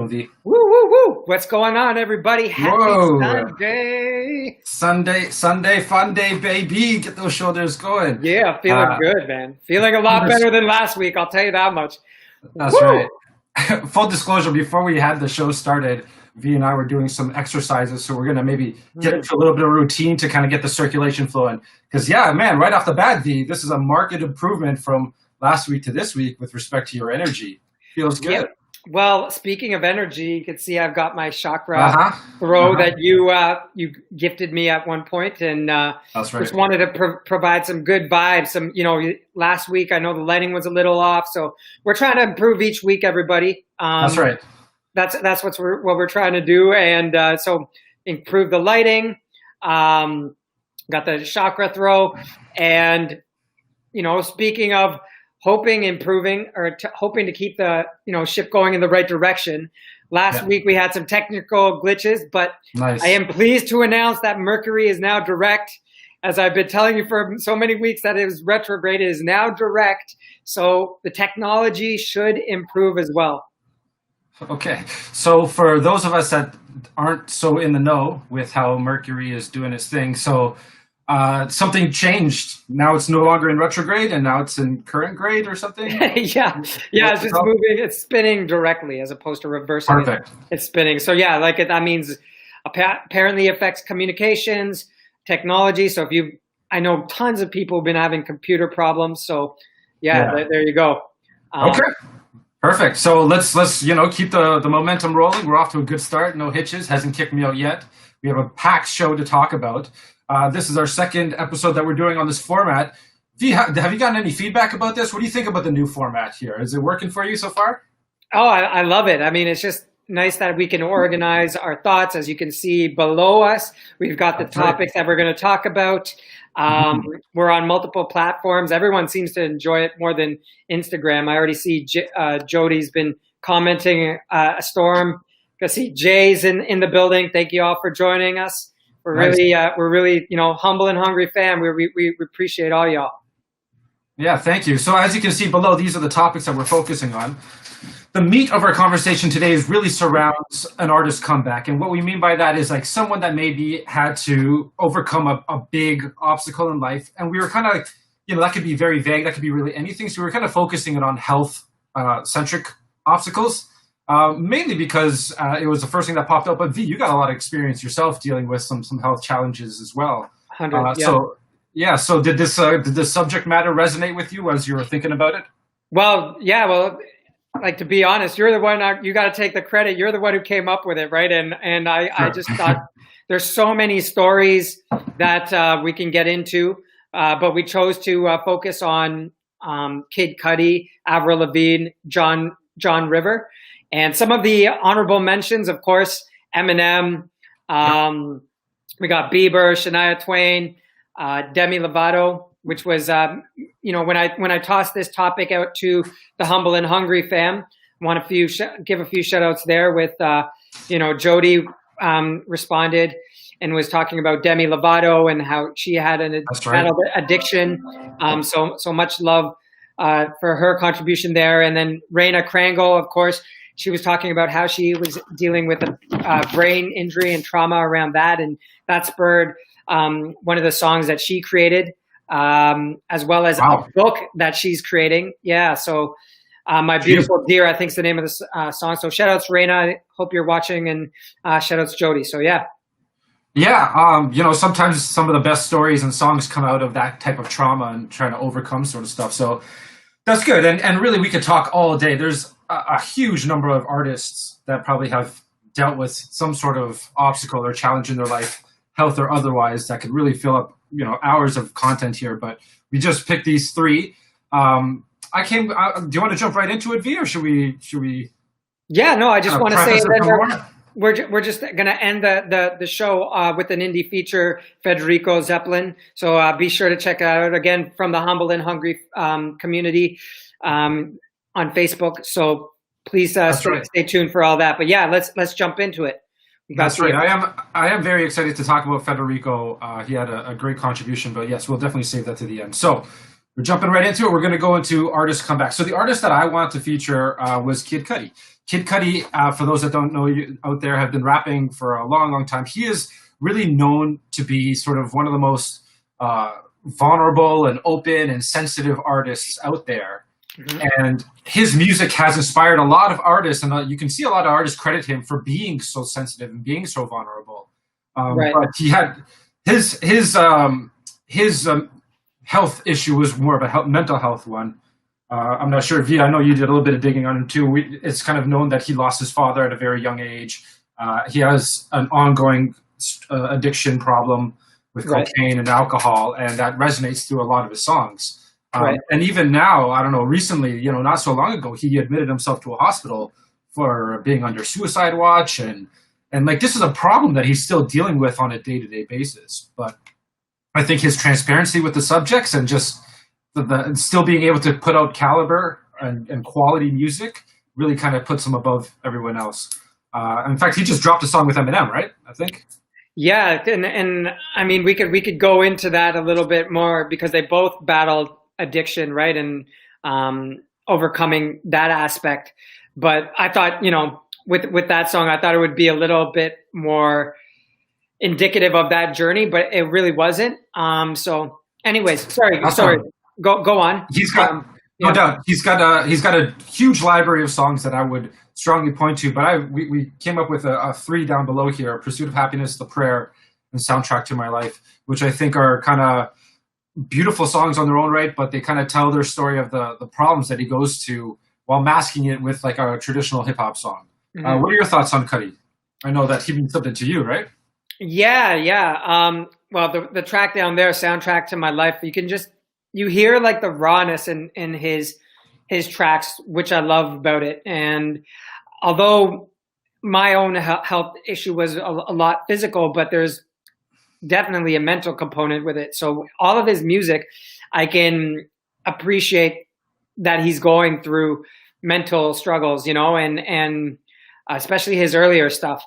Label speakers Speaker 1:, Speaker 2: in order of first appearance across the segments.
Speaker 1: Woo,
Speaker 2: woo, woo. What's going on, everybody? Happy
Speaker 1: Whoa. Sunday, fun day, baby. Get those shoulders going.
Speaker 2: Yeah, feeling good, man. Feeling a lot better than last week, I'll tell you that much.
Speaker 1: That's
Speaker 2: Woo!
Speaker 1: right. Full disclosure, before we had the show started, V and I were doing some exercises, so we're going to maybe get into a little bit of routine to kind of get the circulation flowing. Because, yeah, man, right off the bat, V, this is a marked improvement from last week to this week with respect to your energy. Feels good.
Speaker 2: Yep. Well, speaking of energy, you can see I've got my chakra throw that you gifted me at one point, and
Speaker 1: That's right.
Speaker 2: just wanted to provide some good vibes. Some, last week I know the lighting was a little off, so we're trying to improve each week, everybody.
Speaker 1: That's right.
Speaker 2: That's what we're trying to do, and so improve the lighting. Got the chakra throw, and speaking of improving, or hoping to keep the ship going in the right direction. Last week we had some technical glitches, but
Speaker 1: nice.
Speaker 2: I am pleased to announce that Mercury is now direct. As I've been telling you for so many weeks that it was retrograde, it is now direct. So the technology should improve as well.
Speaker 1: Okay, so for those of us that aren't so in the know with how Mercury is doing its thing, so something changed. Now it's no longer in retrograde, and now it's in current grade or something?
Speaker 2: yeah, it's just moving. It's spinning directly as opposed to reversing.
Speaker 1: Perfect.
Speaker 2: It's spinning. So yeah, that means apparently affects communications, technology. So I know tons of people have been having computer problems. So yeah. There you go.
Speaker 1: Okay. Perfect. So let's keep the momentum rolling. We're off to a good start. No hitches. Hasn't kicked me out yet. We have a packed show to talk about. This is our second episode that we're doing on this format. Have you gotten any feedback about this? What do you think about the new format here? Is it working for you so far?
Speaker 2: Oh, I love it. I mean, it's just nice that we can organize our thoughts. As you can see below us, we've got the topics that we're going to talk about. We're on multiple platforms. Everyone seems to enjoy it more than Instagram. I already see Jody's been commenting a storm. I see Jay's in the building. Thank you all for joining us. We're really, humble and hungry fam. We appreciate all y'all.
Speaker 1: Yeah, thank you. So as you can see below, these are the topics that we're focusing on. The meat of our conversation today really surrounds an artist comeback. And what we mean by that is like someone that maybe had to overcome a big obstacle in life. And we were kind of, that could be very vague. That could be really anything. So we were kind of focusing it on health centric obstacles. Mainly because it was the first thing that popped up. But V, you got a lot of experience yourself dealing with some health challenges as well. So did this subject matter resonate with you as you were thinking about it?
Speaker 2: Well, like, to be honest, you're the one. You got to take the credit. You're the one who came up with it, right? And I just thought there's so many stories that we can get into, but we chose to focus on Kid Cudi, Avril Lavigne, John River. And some of the honorable mentions, of course, Eminem, we got Bieber, Shania Twain, Demi Lovato, which was, when I tossed this topic out to the Humble and Hungry fam, I want to give a few shout outs there with, Jody responded and was talking about Demi Lovato and how she had an addiction. So much love for her contribution there. And then Raina Krangle, of course, she was talking about how she was dealing with a brain injury and trauma around that. And that spurred one of the songs that she created, as well as a book that she's creating. Yeah. So My Beautiful Dear, I think is the name of the song. So shout outs, Raina. I hope you're watching, and shout outs, Jody. So yeah.
Speaker 1: Yeah. Sometimes some of the best stories and songs come out of that type of trauma and trying to overcome sort of stuff. So that's good. And really, we could talk all day. There's a huge number of artists that probably have dealt with some sort of obstacle or challenge in their life, health or otherwise, that could really fill up, hours of content here. But we just picked these three. Do you want to jump right into it, V, or should we? Yeah, no,
Speaker 2: I just want to say that we're just going to end the show with an indie feature, Federico Zeppelin. So be sure to check it out again from the Humble and Hungry community on Facebook. So please stay tuned for all that. But yeah, let's jump into it.
Speaker 1: That's right. I am very excited to talk about Federico. He had a great contribution, but yes, we'll definitely save that to the end. So we're jumping right into it. We're going to go into artist comeback. So the artist that I want to feature was Kid Cudi. Kid Cudi, for those that don't know you out there, have been rapping for a long, long time. He is really known to be sort of one of the most vulnerable and open and sensitive artists out there. Mm-hmm. And his music has inspired a lot of artists, and you can see a lot of artists credit him for being so sensitive and being so vulnerable. Right. But he had his health issue was more of a mental health one. I'm not sure if I know you did a little bit of digging on him too. It's kind of known that he lost his father at a very young age. He has an ongoing addiction problem with cocaine and alcohol, and that resonates through a lot of his songs. And even now, I don't know, recently, not so long ago, he admitted himself to a hospital for being under suicide watch. And like, this is a problem that he's still dealing with on a day-to-day basis. But I think his transparency with the subjects and just the still being able to put out caliber and quality music really kind of puts him above everyone else. In fact, he just dropped a song with Eminem, right? I think.
Speaker 2: Yeah, and I mean, we could go into that a little bit more because they both battled addiction, right, and overcoming that aspect. But I thought, with that song, I thought it would be a little bit more indicative of that journey, but it really wasn't. So, anyways, sorry. Go on.
Speaker 1: He's got no doubt. He's got a huge library of songs that I would strongly point to. But we came up with a 3 down below here: "Pursuit of Happiness," "The Prayer," and "Soundtrack to My Life," which I think are kind of beautiful songs on their own right, but they kind of tell their story of the problems that he goes to while masking it with like a traditional hip hop song. Mm-hmm. What are your thoughts on Cudi? I know that he means something to you, right?
Speaker 2: Yeah. Well, the track down there, "Soundtrack to My Life," you hear like the rawness in his tracks, which I love about it. And although my own health issue was a lot physical, but there's definitely a mental component with it. So all of his music, I can appreciate that he's going through mental struggles, and especially his earlier stuff.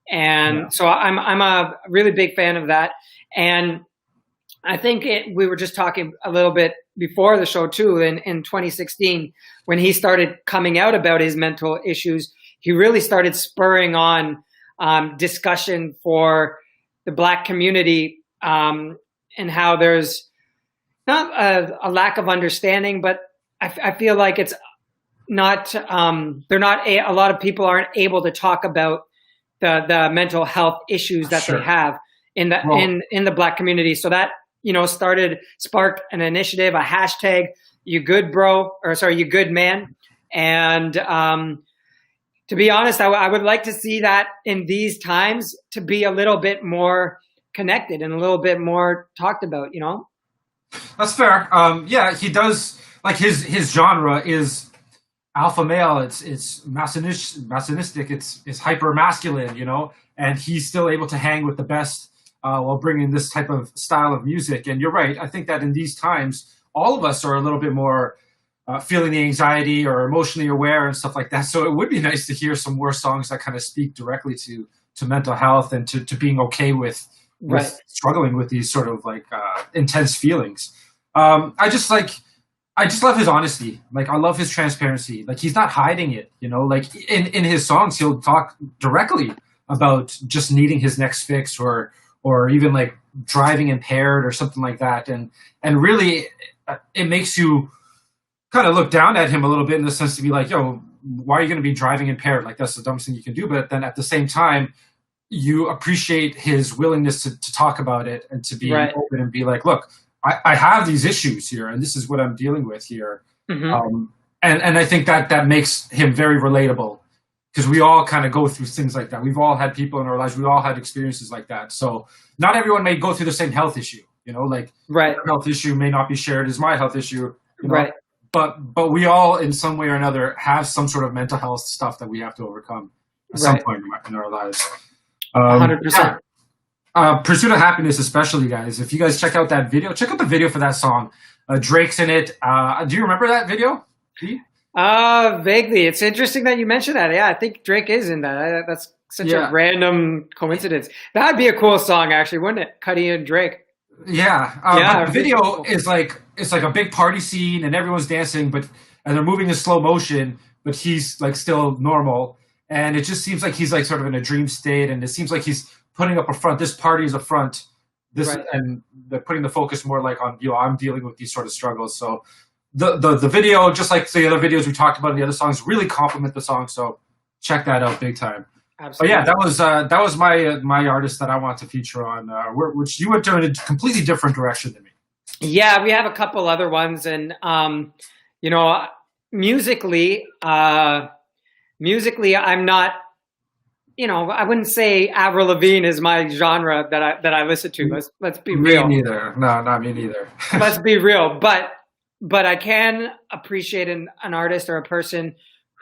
Speaker 2: And so I'm a really big fan of that. And I think we were just talking a little bit before the show too, in 2016, when he started coming out about his mental issues, he really started spurring on discussion for the Black community, and how there's not a lack of understanding, but I feel like it's not, a lot of people aren't able to talk about the mental health issues that they have in the Black community. So that, sparked an initiative, a hashtag, "You Good Bro," or sorry, "You Good Man." And to be honest, I would like to see that in these times to be a little bit more connected and a little bit more talked about,
Speaker 1: That's fair. He does, like, his genre is alpha male. It's masonistic. It's hyper masculine, and he's still able to hang with the best while bringing this type of style of music. And you're right. I think that in these times, all of us are a little bit more feeling the anxiety or emotionally aware and stuff like that. So it would be nice to hear some more songs that kind of speak directly to mental health and to being okay with struggling with these sort of like intense feelings. I just love his honesty. Like, I love his transparency. Like, he's not hiding it, like in his songs, he'll talk directly about just needing his next fix or even like driving impaired or something like that. And really it makes you kind of look down at him a little bit, in the sense to be like, yo, why are you going to be driving impaired? Like, that's the dumbest thing you can do. But then at the same time, you appreciate his willingness to talk about it and to be open and be like, look, I have these issues here and this is what I'm dealing with here. Mm-hmm. And I think that makes him very relatable, because we all kind of go through things like that. We've all had people in our lives. We all had experiences like that. So not everyone may go through the same health issue, like your health issue may not be shared as my health issue. But we all, in some way or another, have some sort of mental health stuff that we have to overcome at some point in our lives.
Speaker 2: 100%.
Speaker 1: Pursuit of Happiness, especially, guys. If you guys check out that video, check out the video for that song. Drake's in it. Do you remember that video?
Speaker 2: Vaguely. It's interesting that you mentioned that. Yeah, I think Drake is in that. That's such a random coincidence. That'd be a cool song, actually, wouldn't it? Cudi and Drake.
Speaker 1: But the video is like, it's like a big party scene and everyone's dancing, and they're moving in slow motion. but he's like still normal. And it just seems like he's like sort of in a dream state, and it seems like he's putting up a front. This party is a front. This
Speaker 2: Right.
Speaker 1: and they're putting the focus more like on, I'm dealing with these sort of struggles. So the video, just like the other videos we talked about in the other songs, really complement the song. So check that out big time.
Speaker 2: Absolutely.
Speaker 1: But yeah, that was my artist that I want to feature on, which you went in a completely different direction than me.
Speaker 2: Yeah, we have a couple other ones, and you know, musically, I'm not. You know, I wouldn't say Avril Lavigne is my genre that I listen to. Let's be real.
Speaker 1: Me neither. No, not me neither.
Speaker 2: Let's be real. But I can appreciate an artist or a person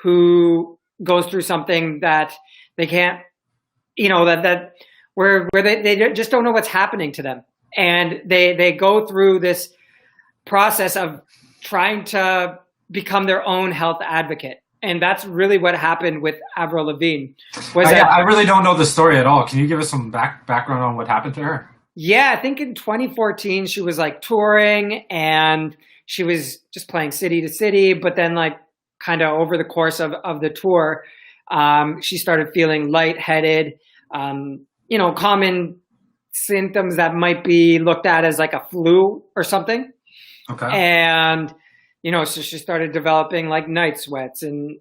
Speaker 2: who goes through something that they can't, you know, that where they just don't know what's happening to them, and they go through this process of trying to become their own health advocate. And that's really what happened with Avril Lavigne.
Speaker 1: I really don't know the story at all. Can you give us some background on what happened to her?
Speaker 2: Yeah, I think in 2014 she was like touring, and she was just playing city to city. But then, like, kind of over the course of the tour, she started feeling lightheaded. You know, common symptoms that might be looked at as like a flu or something.
Speaker 1: Okay.
Speaker 2: And you know, so she started developing like night sweats and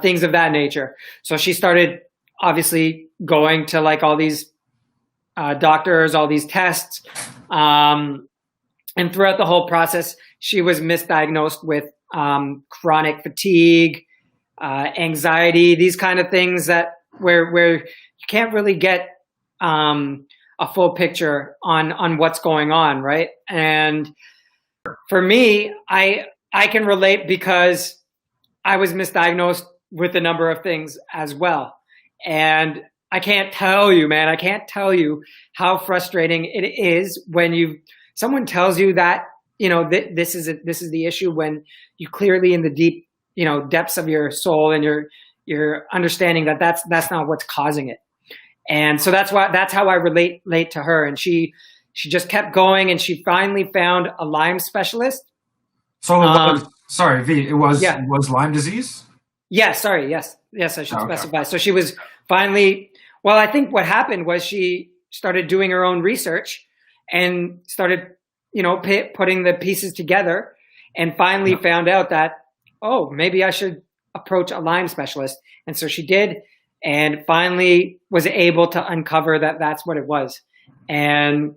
Speaker 2: things of that nature. So she started obviously going to like all these doctors, all these tests. And throughout the whole process, she was misdiagnosed with chronic fatigue, anxiety, these kind of things that where you can't really get a full picture on what's going on, right? And for me, I can relate because I was misdiagnosed with a number of things as well. And I can't tell you, man, I can't tell you how frustrating it is when someone tells you that, you know, this is the issue, when you clearly in the deep, you know, depths of your soul and you're understanding that that's not what's causing it. And so that's how I relate to her. And she just kept going, and she finally found a Lyme specialist.
Speaker 1: So sorry, V, it was Lyme disease?
Speaker 2: Yeah, sorry. Yes, I should specify. So she was finally, well, I think what happened was she started doing her own research and started, you know, putting the pieces together, and finally found out that, oh, maybe I should approach a Lyme specialist. And so she did, and finally was able to uncover that that's what it was. And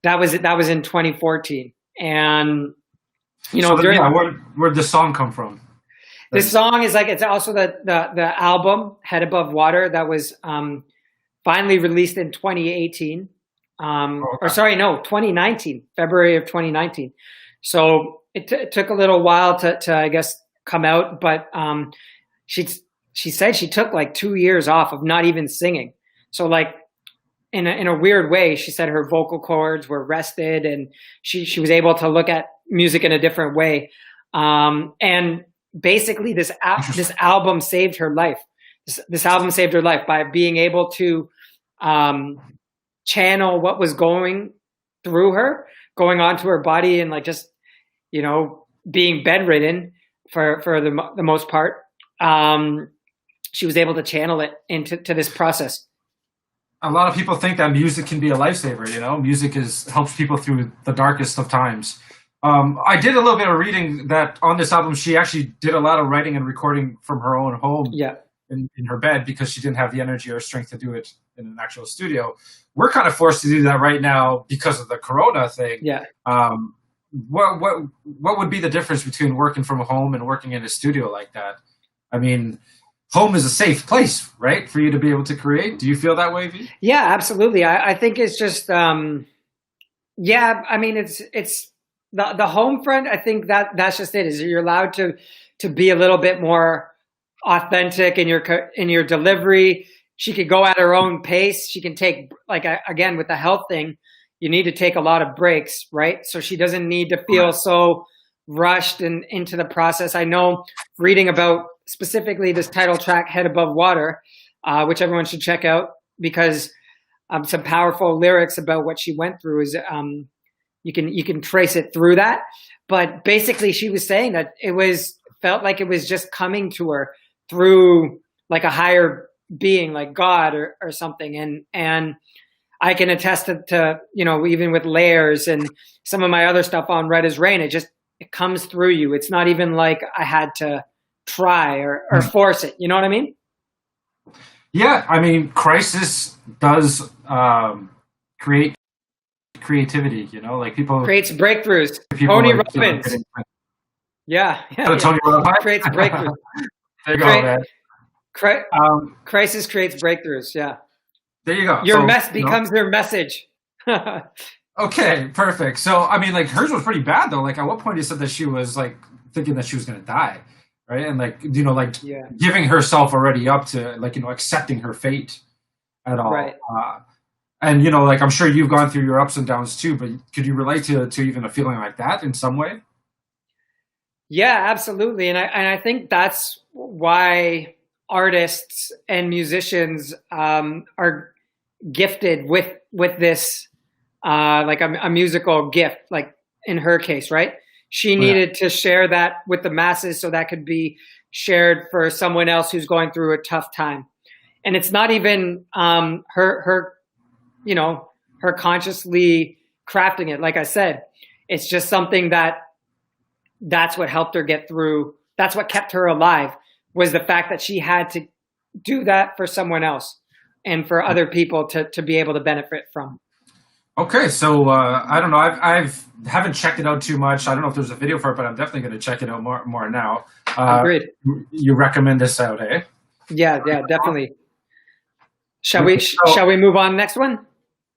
Speaker 2: that was in 2014. And you know,
Speaker 1: so where'd the song come from?
Speaker 2: This song is like, it's also the album Head Above Water that was finally released in 2018. Or sorry, no, 2019, February of 2019. So it took a little while to I guess come out, but she said she took like 2 years off of not even singing. So like in a weird way, she said her vocal cords were rested, and she was able to look at music in a different way. And basically this album saved her life. This album saved her life by being able to channel what was going through her, going onto her body, and like just, you know, being bedridden for the most part. She was able to channel it into this process.
Speaker 1: A lot of people think that music can be a lifesaver. You know, music helps people through the darkest of times. I did a little bit of reading that on this album, she actually did a lot of writing and recording from her own home in her bed, because she didn't have the energy or strength to do it in an actual studio. We're kind of forced to do that right now because of the Corona thing.
Speaker 2: Yeah.
Speaker 1: What would be the difference between working from home and working in a studio like that? I mean, home is a safe place, right, for you to be able to create. Do you feel that way, V?
Speaker 2: Yeah, absolutely. I think it's just, I mean, it's the home front. I think that's just it. Is you're allowed to be a little bit more authentic in your delivery. She could go at her own pace. She can take, like, again, with the health thing, you need to take a lot of breaks, right? So she doesn't need to feel so rushed and into the process. I know, reading about specifically this title track, Head Above Water, which everyone should check out, because some powerful lyrics about what she went through is you can trace it through that. But basically she was saying that it was felt like it was just coming to her through like a higher being, like God or something. And I can attest to, you know, even with layers and some of my other stuff on Red as Rain, it comes through you. It's not even like I had to try or force it. You know what I mean?
Speaker 1: Yeah, I mean, crisis does create creativity. You know, like people
Speaker 2: creates breakthroughs.
Speaker 1: People
Speaker 2: Tony
Speaker 1: like,
Speaker 2: Robbins.
Speaker 1: You know,
Speaker 2: yeah.
Speaker 1: Tony Robbins
Speaker 2: creates breakthroughs.
Speaker 1: There you go, man.
Speaker 2: Crisis creates breakthroughs. Yeah.
Speaker 1: There you go.
Speaker 2: Your mess becomes your message.
Speaker 1: Okay, perfect. So, I mean, like, hers was pretty bad, though. Like, at what point you said that she was, like, thinking that she was going to die, right? And, like, you know, like, giving herself already up to, like, you know, accepting her fate at all.
Speaker 2: Right.
Speaker 1: And, you know, like, I'm sure you've gone through your ups and downs, too, but could you relate to even a feeling like that in some way?
Speaker 2: Yeah, absolutely. And I think that's why artists and musicians are gifted with this like a musical gift, like in her case, right? She needed to share that with the masses so that could be shared for someone else who's going through a tough time. And it's not even her you know, her consciously crafting it. Like I said, it's just something that's what helped her get through. That's what kept her alive, was the fact that she had to do that for someone else and for other people to be able to benefit from.
Speaker 1: Okay, so I don't know. I haven't checked it out too much. I don't know if there's a video for it, but I'm definitely going to check it out more now.
Speaker 2: Agreed.
Speaker 1: You recommend this out, eh?
Speaker 2: Yeah, definitely. Shall we move on? Next one.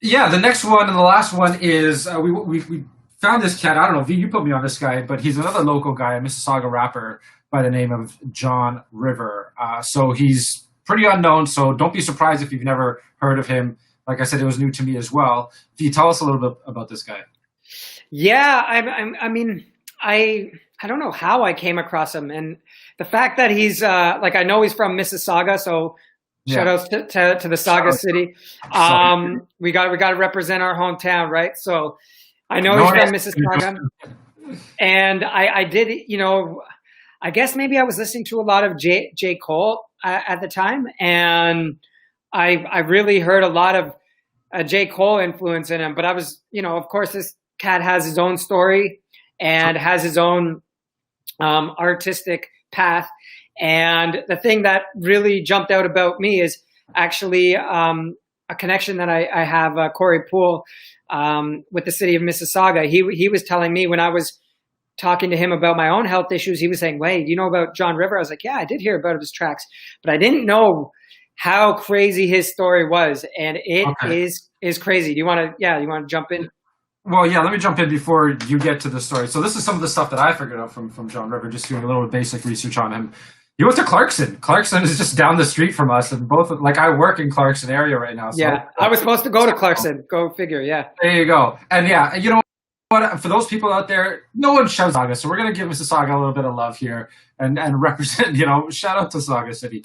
Speaker 1: Yeah, the next one and the last one is we found this cat. I don't know, V, you put me on this guy, but he's another local guy, a Mississauga rapper by the name of John River. So he's pretty unknown, so don't be surprised if you've never heard of him. Like I said, it was new to me as well. V, tell us a little bit about this guy. Yeah,
Speaker 2: I mean, I don't know how I came across him, and the fact that he's like, I know he's from Mississauga, so shout outs to the Saga City. We got to represent our hometown, right? So I know he's from Mississauga, and I did, you know, I guess maybe I was listening to a lot of J. Cole at the time, and I really heard a lot of J. Cole influence in him. But I was, you know, of course, this cat has his own story and has his own artistic path. And the thing that really jumped out about me is actually a connection that I have, Corey Poole, with the city of Mississauga. He was telling me when I was talking to him about my own health issues, he was saying, "Wait, do you know about John River?" I was like, "Yeah, I did hear about his tracks, but I didn't know how crazy his story was." And it is crazy. Do you want to jump in?
Speaker 1: Well, yeah, let me jump in before you get to the story. So this is some of the stuff that I figured out from John River, just doing a little basic research on him. He went to Clarkson. Clarkson is just down the street from us, and both, like, I work in Clarkson area right now. So
Speaker 2: yeah, I was supposed to go to Clarkson. Go figure, yeah.
Speaker 1: There you go. And yeah, you know what? For those people out there, no one shouts Saga, so we're going to give Mississauga a little bit of love here and represent, you know, shout out to Saga City.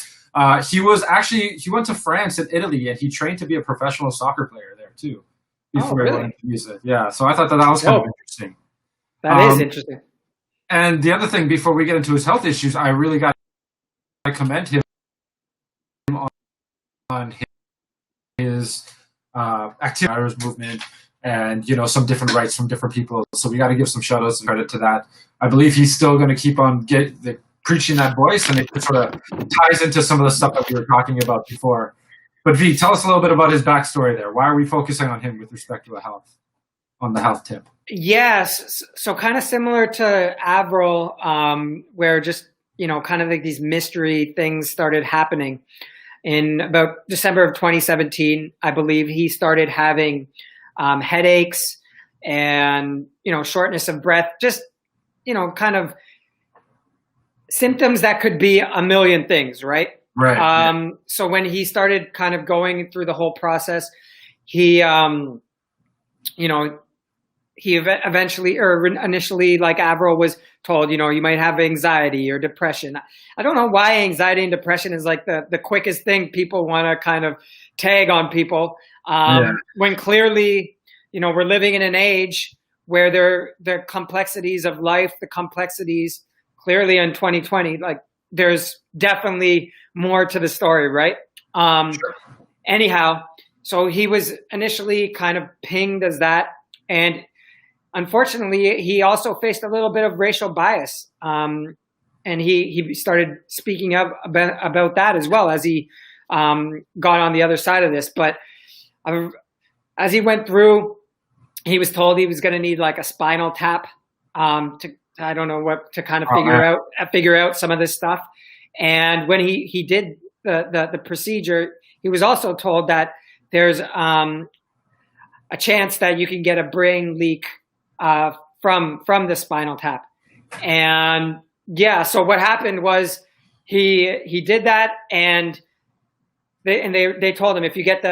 Speaker 1: He went to France and Italy, and he trained to be a professional soccer player there, too. Before he went into music. Yeah, so I thought that was kind of interesting.
Speaker 2: That is interesting.
Speaker 1: And the other thing, before we get into his health issues, I really got to commend him on his activity movement and, you know, some different rights from different people. So we got to give some shout outs and credit to that. I believe he's still going to keep on preaching that voice, and it sort of ties into some of the stuff that we were talking about before. But V, tell us a little bit about his backstory there. Why are we focusing on him with respect to on the health tip?
Speaker 2: Yes. So kind of similar to Avril, where just, you know, kind of like these mystery things started happening. In about December of 2017, I believe he started having headaches and, you know, shortness of breath, just, you know, kind of symptoms that could be a million things, right?
Speaker 1: Right.
Speaker 2: So when he started kind of going through the whole process, he, you know, he initially, like Avril was told, you know, you might have anxiety or depression. I don't know why anxiety and depression is like the quickest thing people want to kind of tag on people. When clearly, you know, we're living in an age where the complexities of life, the complexities clearly in 2020, like there's definitely more to the story, right?
Speaker 1: Sure.
Speaker 2: Anyhow, so he was initially kind of pinged as that, and unfortunately, he also faced a little bit of racial bias, and he started speaking up about that as well as he got on the other side of this. But as he went through, he was told he was going to need like a spinal tap to, I don't know what, to kind of figure out some of this stuff. And when he did the procedure, he was also told that there's a chance that you can get a brain leak from the spinal tap. And yeah, so what happened was he did that, and they told him, if you get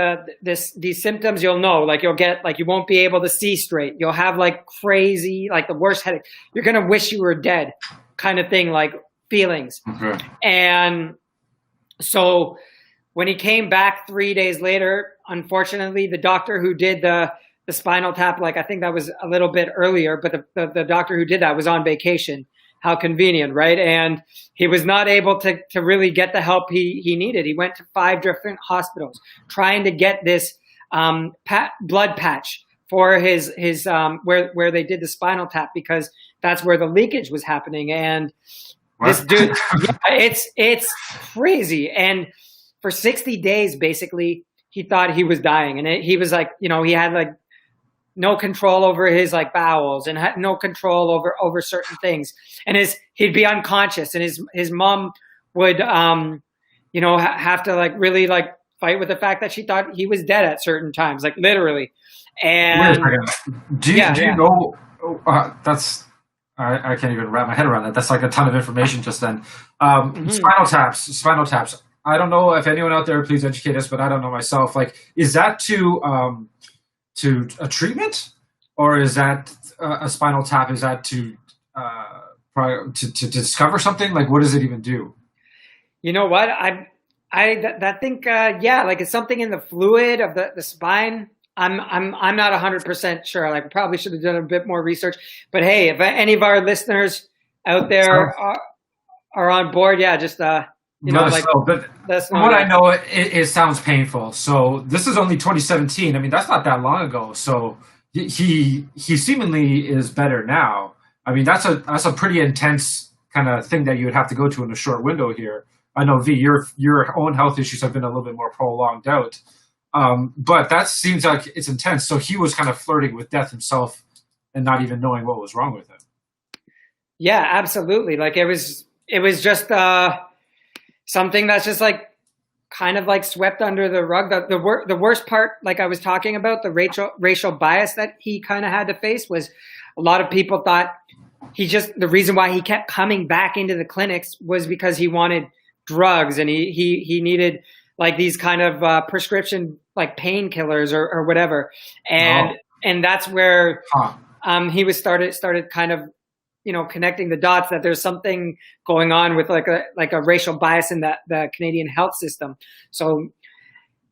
Speaker 2: these symptoms, you'll know, like you'll get, like you won't be able to see straight. You'll have like crazy, like the worst headache. You're going to wish you were dead kind of thing, like feelings.
Speaker 1: Okay.
Speaker 2: And so when he came back 3 days later, unfortunately, the doctor who did the spinal tap, like I think that was a little bit earlier, but the doctor who did that was on vacation. How convenient, right? And he was not able to really get the help he needed. He went to 5 different hospitals trying to get this blood patch for his where they did the spinal tap, because that's where the leakage was happening. And this dude, it's crazy. And for 60 days, basically, he thought he was dying, and he was like, he had like no control over his like bowels, and had no control over certain things, and he'd be unconscious, and his mom would have to like really like fight with the fact that she thought he was dead at certain times, like literally. And
Speaker 1: do you know? That's I can't even wrap my head around that. That's like a ton of information just then. Spinal taps. I don't know if anyone out there, please educate us, but I don't know myself. Like, is that to a treatment, or is that a spinal tap? Is that to discover something? Like, what does it even do?
Speaker 2: You know what? I think like it's something in the fluid of the spine. I'm not 100% sure. Like, probably should have done a bit more research. But hey, if any of our listeners out there are on board, just but
Speaker 1: from what I know, it sounds painful. So this is only 2017. I mean, that's not that long ago. So he seemingly is better now. I mean, that's a pretty intense kind of thing that you would have to go to in a short window here. I know, V, your own health issues have been a little bit more prolonged out, but that seems like it's intense. So he was kind of flirting with death himself and not even knowing what was wrong with him.
Speaker 2: Yeah, absolutely. Like it was just something that's just like kind of like swept under the rug. The worst part, like I was talking about, the racial bias that he kind of had to face, was a lot of people thought the reason why he kept coming back into the clinics was because he wanted drugs, and he needed like these kind of prescription like painkillers or whatever. And that's where he was started kind of connecting the dots, that there's something going on with like a racial bias in the Canadian health system. So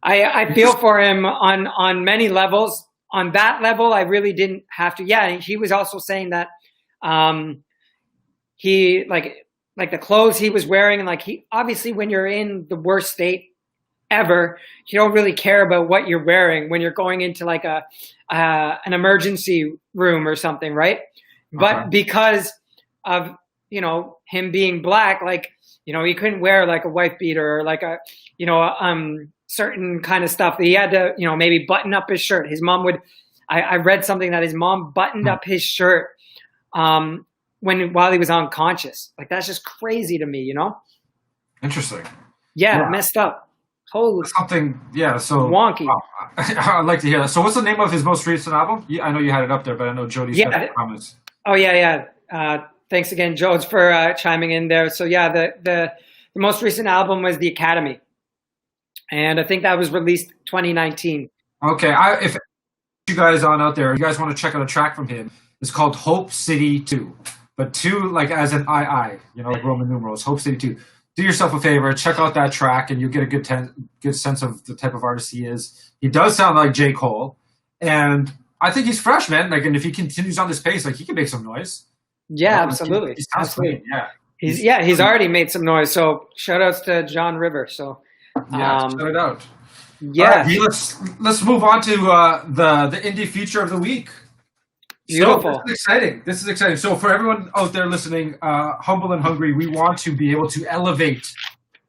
Speaker 2: I feel for him on many levels. On that level, I really didn't have to. Yeah, he was also saying that he like the clothes he was wearing, and like he obviously, when you're in the worst state ever, you don't really care about what you're wearing when you're going into like an emergency room or something, right? But because of, him being black, like, he couldn't wear like a wife beater or like a, certain kind of stuff. He had to, maybe button up his shirt. His mom would, I read something that his mom buttoned up his shirt while he was unconscious. Like, that's just crazy to me,
Speaker 1: Interesting.
Speaker 2: Yeah, messed up. Holy
Speaker 1: something. Yeah. So
Speaker 2: wonky.
Speaker 1: Wow. I'd like to hear that. So what's the name of his most recent album? I know you had it up there, but I know Jody's got the comments.
Speaker 2: Oh yeah. Thanks again, Jodes, for chiming in there. So yeah, the most recent album was The Academy, and I think that was released 2019.
Speaker 1: Okay, if you guys on out there, you guys want to check out a track from him, it's called Hope City 2, but 2 like as an II, like Roman numerals. Hope City 2. Do yourself a favor, check out that track, and you'll get a good sense of the type of artist he is. He does sound like J. Cole, and I think he's fresh, man. Like, and if he continues on this pace, like, he can make some noise.
Speaker 2: Yeah, absolutely.
Speaker 1: He sounds clean. Yeah.
Speaker 2: He's already made some noise. So shout outs to John River. So
Speaker 1: shout it out.
Speaker 2: Yeah.
Speaker 1: Right, let's move on to the indie feature of the week.
Speaker 2: Beautiful.
Speaker 1: So this is exciting. So for everyone out there listening, Humble and Hungry, we want to be able to elevate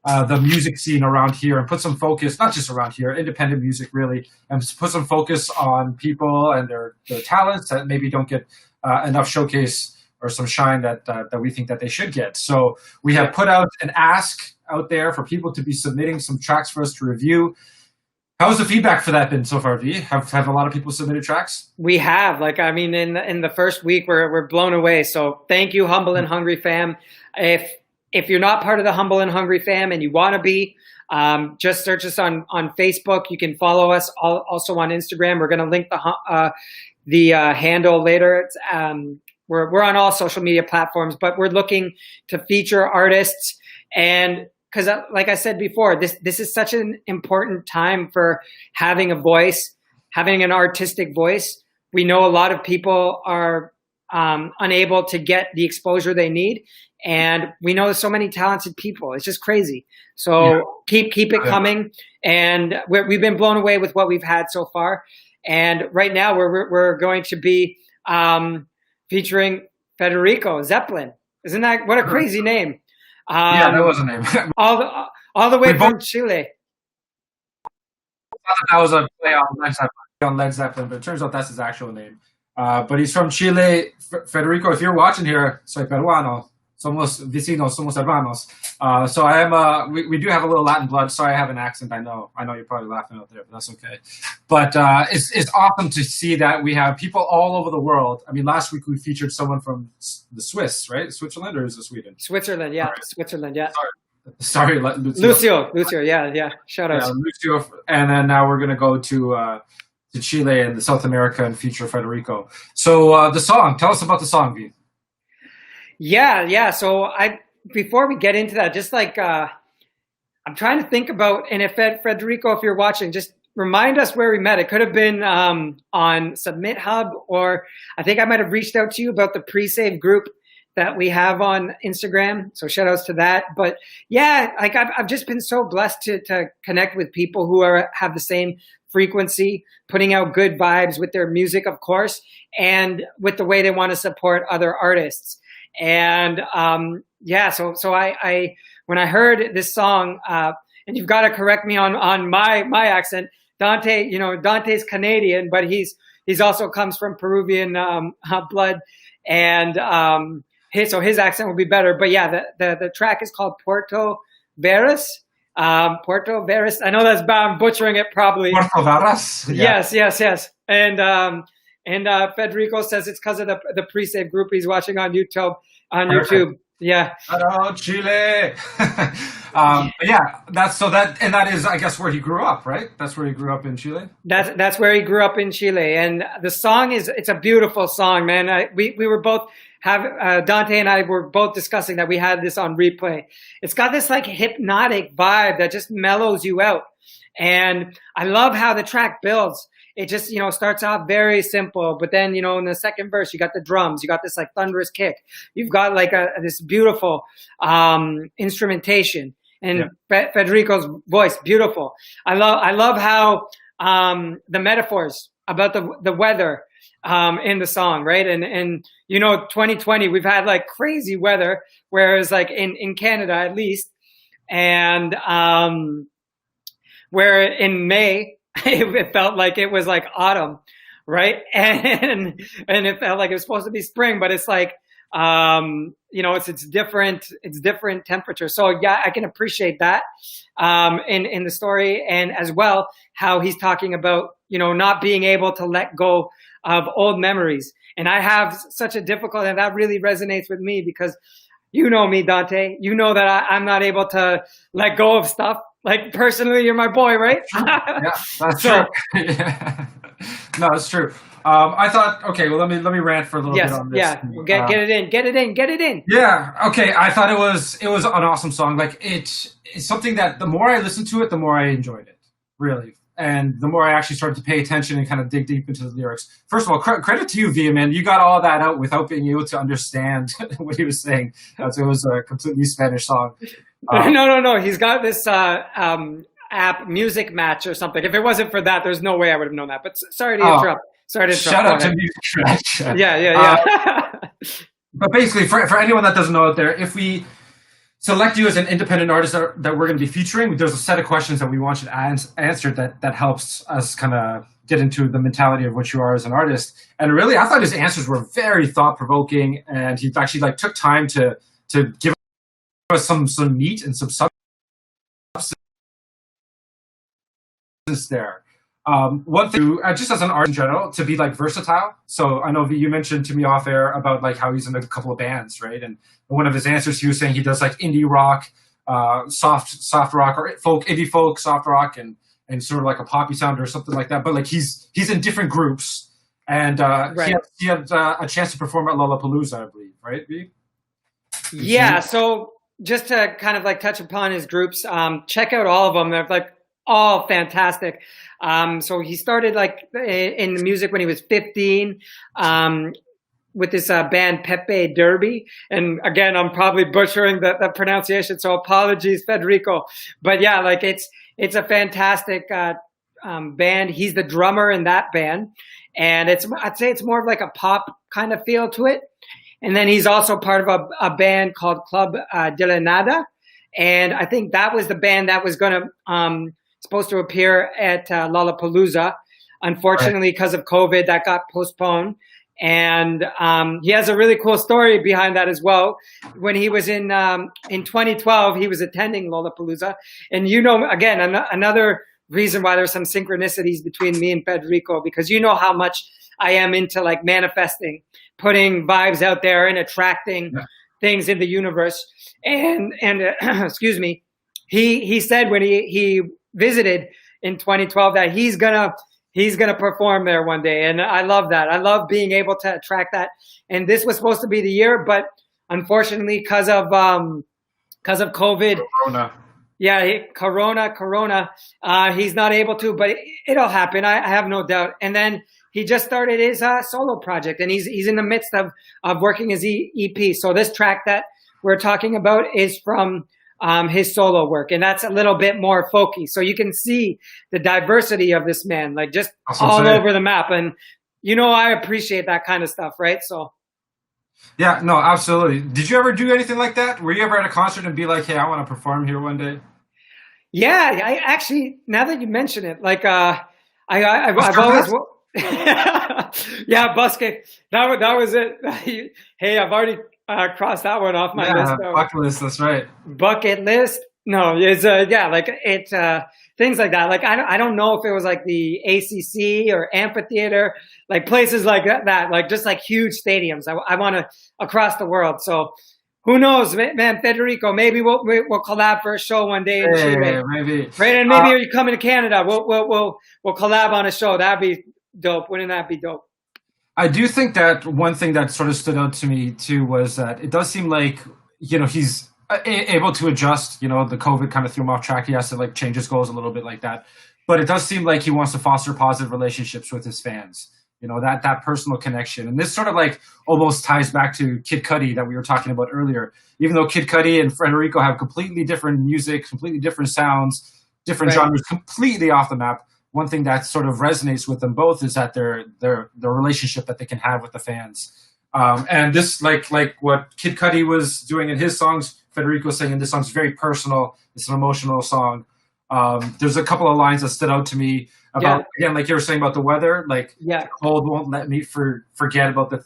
Speaker 1: the music scene around here and put some focus, not just around here, independent music really, and put some focus on people and their talents that maybe don't get enough showcase or some shine that we think that they should get. So we have put out an ask out there for people to be submitting some tracks for us to review. How's the feedback for that been so far, V? Have a lot of people submitted tracks?
Speaker 2: We have. In the first week, we're blown away. So thank you, Humble and Hungry fam. If you're not part of the Humble and Hungry fam and you want to be, just search us on Facebook. You can follow us also on Instagram. We're going to link the handle later. It's, we're on all social media platforms, but we're looking to feature artists. And because like I said before, this is such an important time for having a voice, having an artistic voice. We know a lot of people are unable to get the exposure they need. And we know there's so many talented people. It's just crazy. So keep it coming. And we've been blown away with what we've had so far. And right now we're going to be featuring Federico Zeppelin. Isn't that what a crazy name?
Speaker 1: That was a name.
Speaker 2: all the way from Chile.
Speaker 1: That was a play on Led Zeppelin, but it turns out that's his actual name. But he's from Chile. Federico, if you're watching here, soy peruano. Somos vecinos, somos hermanos. So I am. We do have a little Latin blood. Sorry, I have an accent. I know you're probably laughing out there, but that's okay. But it's awesome to see that we have people all over the world. I mean, last week we featured someone from the Swiss, right? Switzerland, or is it Sweden?
Speaker 2: Switzerland, yeah.
Speaker 1: Right.
Speaker 2: Switzerland, yeah.
Speaker 1: Sorry, Lucio.
Speaker 2: Lucio, yeah. Shout out.
Speaker 1: Yeah, Lucio, and then now we're gonna go to Chile and South America and feature Federico. So the song. Tell us about the song, V.
Speaker 2: Yeah. So before we get into that, just I'm trying to think about, and if Federico, if you're watching, just remind us where we met. It could have been on Submit Hub, or I think I might have reached out to you about the pre-save group that we have on Instagram. So shout outs to that. But yeah, I've just been so blessed to connect with people who have the same frequency, putting out good vibes with their music, of course, and with the way they want to support other artists. And so I when I heard this song, and you've got to correct me on my accent, Dante, Dante's Canadian, but he's also comes from Peruvian blood, and his accent will be better. But yeah, the track is called Puerto Veras. Puerto Veras. I know that's bad. I'm butchering it probably.
Speaker 1: Puerto Veras. Yeah.
Speaker 2: Yes. And Federico says it's because of the pre-save group he's watching on YouTube. YouTube. Yeah.
Speaker 1: Hello, Chile. That is, I guess, where he grew up, right? That's where he grew up in Chile.
Speaker 2: That's where he grew up in Chile, and the song it's a beautiful song, man. We were both Dante and I were both discussing that we had this on replay. It's got this like hypnotic vibe that just mellows you out, and I love how the track builds. It just, starts off very simple, but then, in the second verse, you got the drums, you got this like thunderous kick. You've got like this beautiful instrumentation, and Federico's voice, beautiful. I love how the metaphors about the weather in the song, right? And 2020, we've had like crazy weather, whereas like in Canada at least, and where in May, it felt like it was like autumn, right? And it felt like it was supposed to be spring, but it's like, it's different temperature. So yeah, I can appreciate that in the story, and as well how he's talking about not being able to let go of old memories. And I have such a difficulty, and that really resonates with me because you know me, Dante. You know that I'm not able to let go of stuff. Like personally, you're my boy, right?
Speaker 1: Yeah, that's true. Yeah. No, it's true. I thought, okay, well, let me rant for a little bit on this.
Speaker 2: Yeah, get it in.
Speaker 1: Yeah, okay. I thought it was an awesome song. Like it's something that the more I listened to it, the more I enjoyed it. Really, and the more I actually started to pay attention and kind of dig deep into the lyrics. First of all, credit to you, Via, man. You got all that out without being able to understand what he was saying. So it was a completely Spanish song.
Speaker 2: No. He's got this app, Music Match or something. If it wasn't for that, there's no way I would have known that. But sorry to interrupt.
Speaker 1: Shout out to Music Match.
Speaker 2: Yeah.
Speaker 1: But basically, for anyone that doesn't know out there, if we select you as an independent artist that we're going to be featuring, there's a set of questions that we want you to answer that helps us kind of get into the mentality of what you are as an artist. And really, I thought his answers were very thought-provoking, and he actually like took time to give us some meat and some substance there. One thing, just as an artist in general, to be like versatile. So I know you mentioned to me off air about like how he's in a couple of bands, right? And one of his answers, he was saying he does like indie rock, soft rock, or indie folk, soft rock, and sort of like a poppy sound or something like that. But like he's in different groups, and he had a chance to perform at Lollapalooza, I believe, right?
Speaker 2: Yeah. So just to kind of like touch upon his groups, check out all of them. They're like all fantastic. So he started like in the music when he was 15, with this band Pepe Derby. And again, I'm probably butchering the pronunciation, so apologies, Federico. But yeah, like it's a fantastic band. He's the drummer in that band, and I'd say it's more of like a pop kind of feel to it. And then he's also part of a band called Club de la Nada, and I think that was the band that was going to supposed to appear at Lollapalooza. Unfortunately, because of COVID, that got postponed. And he has a really cool story behind that as well. When he was in 2012, he was attending Lollapalooza. And again, another reason why there's some synchronicities between me and Federico, because you know how much I am into like manifesting, putting vibes out there and attracting things in the universe. And excuse me, he said when he visited in 2012 that he's gonna perform there one day, and I love that. I love being able to attract that. And this was supposed to be the year, but unfortunately, because of COVID, Corona, he's not able to. But it'll happen. I have no doubt. And then he just started his solo project, and he's in the midst of working his EP. So this track that we're talking about is from his solo work, and that's a little bit more folky. So you can see the diversity of this man, like just all over the map. And I appreciate that kind of stuff, right? So
Speaker 1: yeah, no, absolutely. Did you ever do anything like that? Were you ever at a concert and be like, hey, I want to perform here one day?
Speaker 2: Yeah, I actually, now that you mention it, like I've always yeah, busking. That was it. Hey, I've already cross that one off my list.
Speaker 1: Bucket list, that's right.
Speaker 2: Bucket list. No, it's like it things like that. Like I don't know if it was like the ACC or amphitheater, like places like that, like just like huge stadiums. I want to across the world. So who knows, man? Federico, maybe we'll collab for a show one day in Chile.
Speaker 1: Maybe.
Speaker 2: Right, and maybe you coming to Canada. We'll collab on a show. That'd be dope. Wouldn't that be dope?
Speaker 1: I do think that one thing that sort of stood out to me too was that it does seem like, he's able to adjust, the COVID kind of threw him off track. He has to like change his goals a little bit like that. But it does seem like he wants to foster positive relationships with his fans, that personal connection. And this sort of like almost ties back to Kid Cudi that we were talking about earlier. Even though Kid Cudi and Federico have completely different music, completely different sounds, different genres, completely off the map. One thing that sort of resonates with them both is that their relationship that they can have with the fans. And this, like what Kid Cudi was doing in his songs, Federico saying in this song is very personal. It's an emotional song. There's a couple of lines that stood out to me about, again, like you were saying about the weather, like the cold won't let me forget about the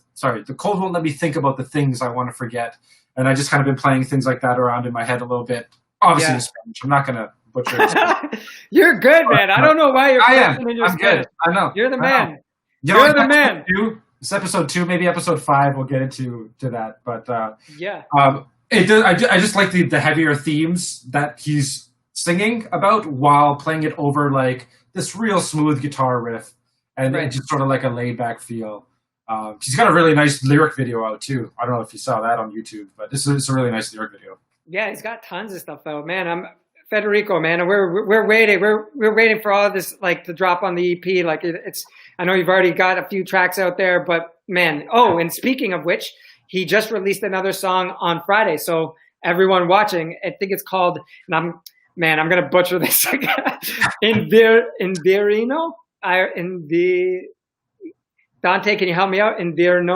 Speaker 1: cold won't let me think about the things I want to forget. And I just kind of been playing things like that around in my head a little bit. Obviously in Spanish. I'm not going to butcher it.
Speaker 2: You're good, man. I don't know why you're
Speaker 1: in your I'm good. I know.
Speaker 2: You're the man.
Speaker 1: You're the man. It's episode 2, maybe episode 5. We'll get into that. But it does. I just like the heavier themes that he's singing about while playing it over like this real smooth guitar riff, and just sort of like a laid back feel. He's got a really nice lyric video out too. I don't know if you saw that on YouTube, but this is a really nice lyric video.
Speaker 2: Yeah, he's got tons of stuff out, man. Federico, man, and we're waiting. We're waiting for all of this like to drop on the EP. Like it's. I know you've already got a few tracks out there, but man. Oh, and speaking of which, he just released another song on Friday. So everyone watching, I think it's called. And I'm gonna butcher this. Invirino. Dante, can you help me out? Invierno.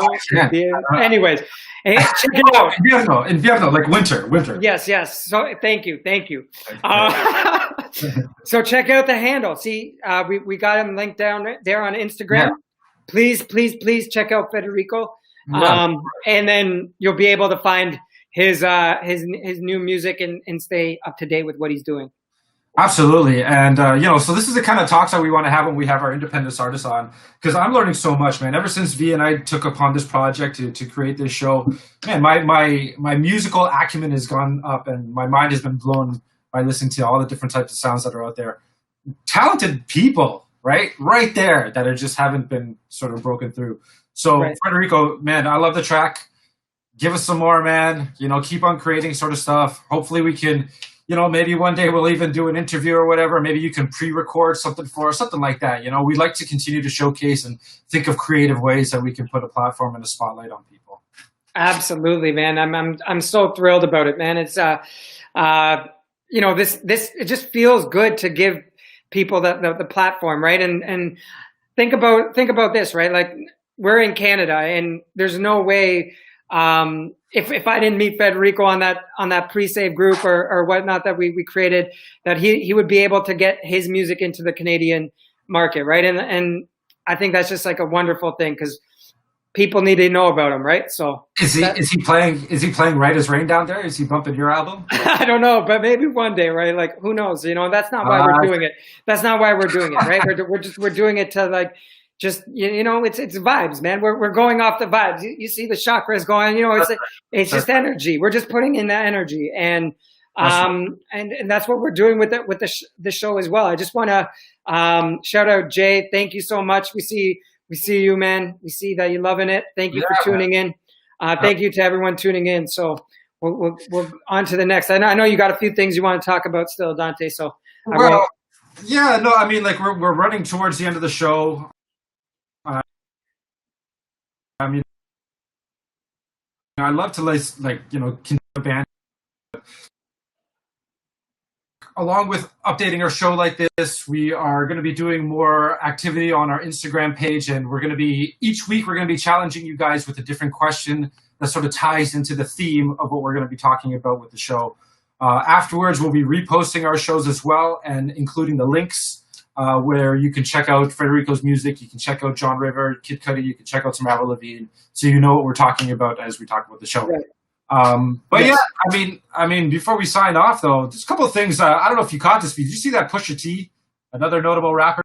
Speaker 2: Anyways, hey, check it out.
Speaker 1: Invierno, like winter.
Speaker 2: Yes. So thank you. So check out the handle. See, we got him linked down there on Instagram. Yeah. Please check out Federico. And then you'll be able to find his new music and stay up to date with what he's doing.
Speaker 1: Absolutely. And, so this is the kind of talks that we want to have when we have our independent artists on, because I'm learning so much, man. Ever since V and I took upon this project to create this show, man, my musical acumen has gone up and my mind has been blown by listening to all the different types of sounds that are out there. Talented people, right there that just haven't been sort of broken through. So Federico, man, I love the track. Give us some more, man. Keep on creating sort of stuff. Hopefully we can... maybe one day we'll even do an interview or whatever. Maybe you can pre-record something for us, something like that. We'd like to continue to showcase and think of creative ways that we can put a platform and a spotlight on people.
Speaker 2: Absolutely, man. I'm so thrilled about it, man. It's this it just feels good to give people the platform, right? And think about this, right? Like we're in Canada, and there's no way. If I didn't meet Federico on that pre-save group or whatnot that we created, that he would be able to get his music into the Canadian market, right? And I think that's just like a wonderful thing because people need to know about him, right? So
Speaker 1: is he playing Right as Rain down there? Is he bumping your album?
Speaker 2: I don't know, but maybe one day, right? Like who knows? That's not why we're doing it. That's not why we're doing it, right? We're doing it to like. Just it's vibes, man. We're going off the vibes. You see the chakras going. It's just energy. We're just putting in that energy, and that's what we're doing with the show as well. I just want to shout out Jay. Thank you so much. We see you, man. We see that you're loving it. Thank you for tuning in. Thank you to everyone tuning in. So we'll on to the next. I know you got a few things you want to talk about still, Dante. So
Speaker 1: we're running towards the end of the show. I love to continue a band along with updating our show like this. We are going to be doing more activity on our Instagram page, and each week we're going to be challenging you guys with a different question that sort of ties into the theme of what we're going to be talking about with the show. Afterwards, we'll be reposting our shows as well, and including the links where you can check out Federico's music, you can check out John River, Kid Cudi, you can check out some Avril Lavigne, so you know what we're talking about as we talk about the show. Right. Before we sign off though, there's a couple of things. I don't know if you caught this, but did you see that Pusha T, another notable rapper,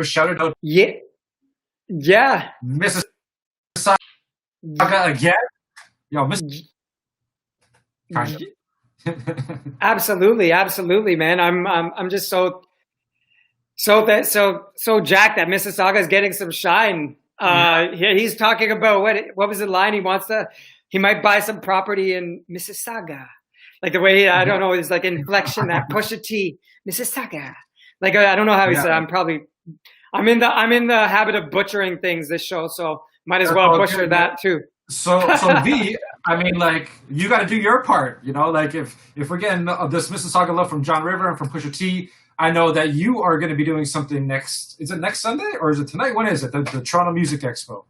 Speaker 1: shouted out?
Speaker 2: Yeah.
Speaker 1: Mrs. again?
Speaker 2: Absolutely, man. I'm just so jacked that Mississauga is getting some shine. He's talking about what was the line? He might buy some property in Mississauga, like the way I don't know, his like inflection that Pusha T, Mississauga. Like I don't know how he said. I'm in the habit of butchering things this show, so might as well butcher that too.
Speaker 1: So V, you got to do your part. If we're getting this Mississauga love from John River and from Pusha T, I know that you are going to be doing something next. Is it next Sunday or is it tonight? When is it? The Toronto Music Expo.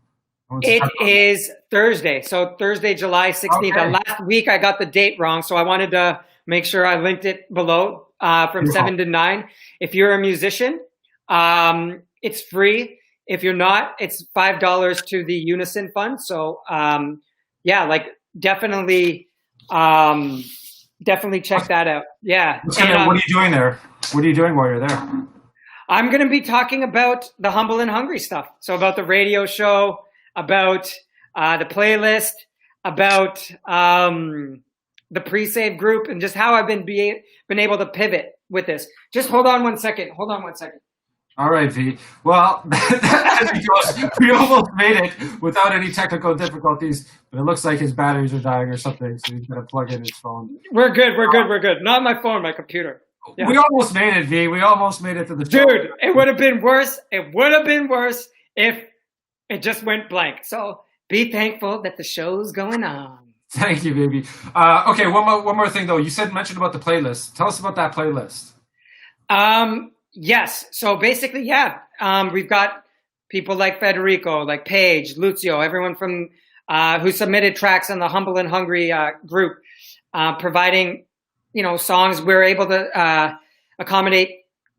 Speaker 2: It is Thursday. So Thursday, July 16th. Okay. Last week I got the date wrong, so I wanted to make sure I linked it below from 7 to 9. If you're a musician, it's free. If you're not, it's $5 to the Unison Fund. So definitely check that out. Yeah.
Speaker 1: What are you doing there? What are you doing while you're there?
Speaker 2: I'm going to be talking about the Humble and Hungry stuff. So about the radio show, about the playlist, about the pre-save group, and just how I've been able to pivot with this. Just hold on one second.
Speaker 1: All right, V. Well, as he goes, we almost made it without any technical difficulties, but it looks like his batteries are dying or something, so he's got to plug in his phone.
Speaker 2: We're good. Not my phone, my computer. Yeah.
Speaker 1: We almost made it, V. We almost made it to the show.
Speaker 2: Dude, it would have been worse. It would have been worse if it just went blank. So be thankful that the show's going on.
Speaker 1: Thank you, baby. Okay, one more thing though. You mentioned about the playlist. Tell us about that playlist.
Speaker 2: Yes. So basically, yeah. We've got people like Federico, like Paige, Lucio, everyone from who submitted tracks on the Humble and Hungry group, providing songs. We're able to accommodate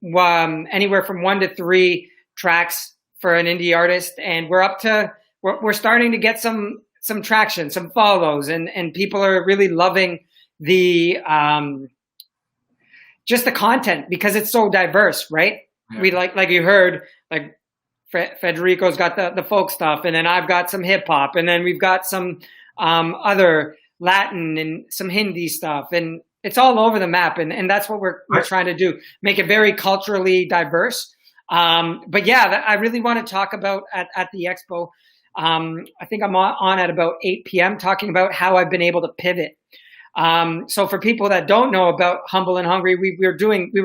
Speaker 2: anywhere from 1 to 3 tracks for an indie artist, and we're starting to get some traction, some follows, and people are really loving the just the content because it's so diverse, right? Yeah. We like you heard, like Federico's got the folk stuff, and then I've got some hip hop, and then we've got some other Latin and some Hindi stuff, and it's all over the map, and that's what we're trying to do, make it very culturally diverse. But yeah, I really want to talk about at the Expo. I think I'm on at about 8 p.m. talking about how I've been able to pivot. So for people that don't know about Humble and Hungry, we were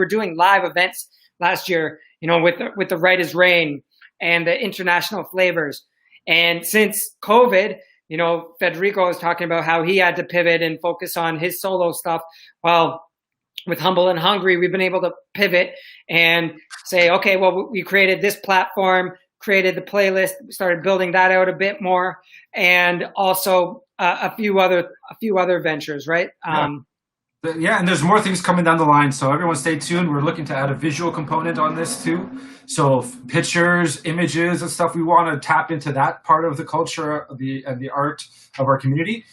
Speaker 2: doing live events last year, with the Right as Rain and the international flavors. And since COVID, Federico was talking about how he had to pivot and focus on his solo stuff. Well, with Humble and Hungry, we've been able to pivot and say, okay, well, we created this platform, created the playlist, started building that out a bit more, and also a few other ventures, right?
Speaker 1: Yeah, and there's more things coming down the line, so everyone stay tuned. We're looking to add a visual component on this too. So pictures, images, and stuff. We want to tap into that part of the culture and the art of our community.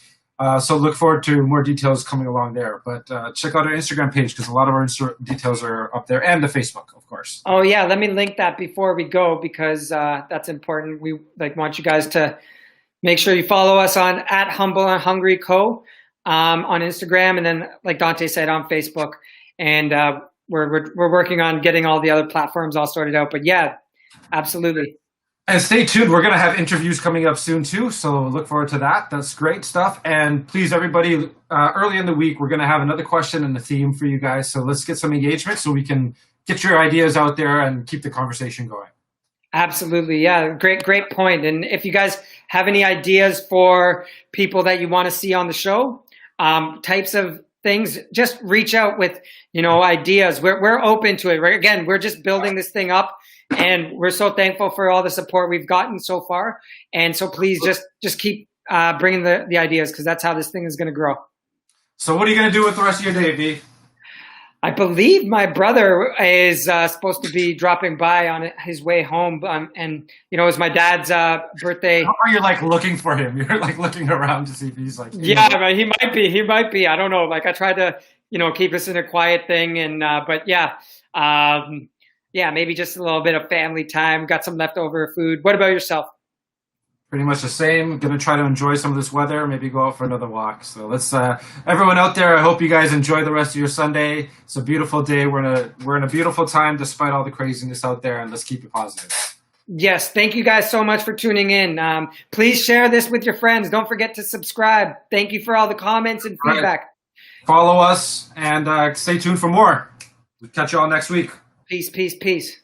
Speaker 1: So look forward to more details coming along there. But check out our Instagram page because a lot of our details are up there, and the Facebook, of course.
Speaker 2: Oh yeah, let me link that before we go because that's important. We want you guys to make sure you follow us on @HumbleandHungryco on Instagram, and then like Dante said, on Facebook. And we're working on getting all the other platforms all sorted out. But yeah, absolutely.
Speaker 1: And stay tuned. We're going to have interviews coming up soon, too. So look forward to that. That's great stuff. And please, everybody, early in the week, we're going to have another question and a theme for you guys. So let's get some engagement so we can get your ideas out there and keep the conversation going.
Speaker 2: Absolutely. Yeah. Great point. And if you guys have any ideas for people that you want to see on the show, types of things, just reach out with, ideas. We're open to it. Right? Again, we're just building this thing up. And we're so thankful for all the support we've gotten so far. And so please just keep bringing the ideas because that's how this thing is going to grow. So
Speaker 1: what are you going to do with the rest of your day, V?
Speaker 2: I believe my brother is supposed to be dropping by on his way home. And, it's my dad's birthday.
Speaker 1: How are you looking for him? You're looking around to see if he's
Speaker 2: Yeah, he might be. I don't know. I tried to, keep us in a quiet thing. And but yeah. Yeah, maybe just a little bit of family time. Got some leftover food. What about yourself?
Speaker 1: Pretty much the same. Going to try to enjoy some of this weather. Maybe go out for another walk. So let's, everyone out there, I hope you guys enjoy the rest of your Sunday. It's a beautiful day. We're in a beautiful time despite all the craziness out there, and let's keep it positive.
Speaker 2: Yes, thank you guys so much for tuning in. Please share this with your friends. Don't forget to subscribe. Thank you for all the comments and feedback.
Speaker 1: Right. Follow us and stay tuned for more. We'll catch you all next week.
Speaker 2: Peace.